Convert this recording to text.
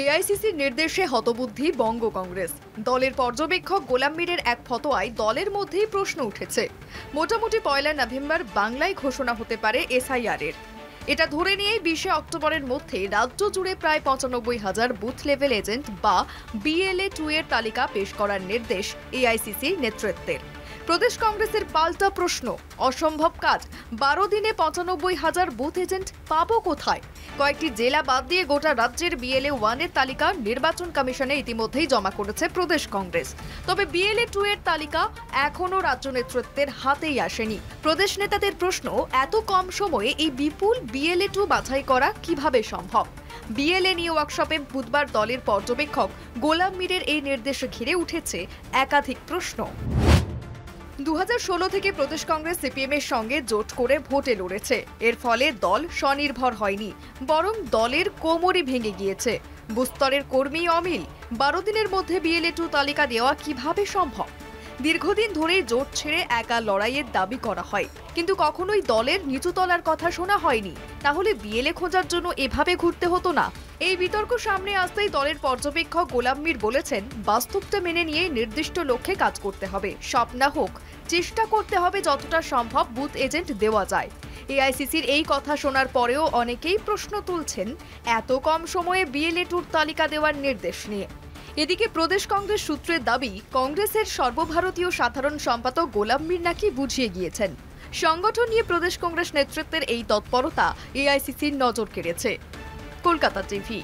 এআইসিসির নির্দেশে হতবুদ্ধি বঙ্গ কংগ্রেস। দলের পর্যবেক্ষক গোলাম মীরের এক ফতোয়ায় দলের মধ্যেই প্রশ্ন উঠেছে। মোটামুটি 1 নভেম্বর বাংলায় ঘোষণা হতে পারে এসআইআর এর। এটা ধরে নিয়েই 20 অক্টোবরের মধ্যে রাজ্য জুড়ে প্রায় 95,000 বুথ লেভেল এজেন্ট বা BLA-2 এর তালিকা পেশ করার নির্দেশ এআইসিসি নেতৃত্বের। প্রদেশ কংগ্রেসের পাল্টা প্রশ্ন, অসম্ভব কাজ। 12 দিনে 95,000 বুথ এজেন্ট পাবো কোথায়? কয়েকটি জেলা বাদ দিয়ে গোটা রাজ্যের BLA-1 এর তালিকা নির্বাচন কমিশনে ইতিমধ্যেই জমা করেছে প্রদেশ কংগ্রেস। তবে BLA-2 এর তালিকা এখনো রাজ্য নেতৃত্বের হাতেই আসেনি। প্রদেশ নেতাদের প্রশ্ন, এত কম সময়ে এই বিপুল BLA-2 বাছাই করা কিভাবে সম্ভব? BLA নিয়ে ওয়ার্কশপে বুধবার দলের পর্যবেক্ষক গোলাম মীরের এই নির্দেশে ঘিরে উঠেছে একাধিক প্রশ্ন। 2016 থেকে প্রদেশ কংগ্রেস সিপিএম এর সঙ্গে জোট করে ভোটে লড়েছে। এর ফলে দল স্বনির্ভর হয়নি, বরং দলের কোমরই ভেঙে গিয়েছে। বুস্তরের কর্মী অমিল। 12 দিনের মধ্যে BLA-2 তালিকা দেওয়া কিভাবে সম্ভব? দীর্ঘদিন ধরেই জোট ছেড়ে একা লড়াইয়ের দাবি করা হয়, কিন্তু কখনোই দলের নিচুতলার কথা শোনা হয়নি। তাহলে BLA খোঁজার জন্য এভাবে ঘুরতে হতো না? এই বিতর্ক সামনে আসতেই দলের পর্যবেক্ষক গোলাম মীর বলেছেন, বাস্তবটা মেনে নিয়ে নির্দিষ্ট লক্ষ্যে কাজ করতে হবে। সব না হোক, চেষ্টা করতে হবে যতটা সম্ভব বুথ এজেন্ট দেওয়া যায়। এআইসিসির এই কথা শোনার পরেও অনেকেই প্রশ্ন তুলছেন এত কম সময়ে BLA-2 তালিকা দেওয়ার নির্দেশ নিয়ে। এদিকে প্রদেশ কংগ্রেস সূত্রের দাবি, কংগ্রেসের সর্বভারতীয় সাধারণ সম্পাদক গোলাম মীর নাকি বুঝিয়ে গিয়েছেন। সংগঠন নিয়ে প্রদেশ কংগ্রেস নেতৃত্বের এই তৎপরতা এআইসিসির নজর কেড়েছে। কলকাতা টিভি।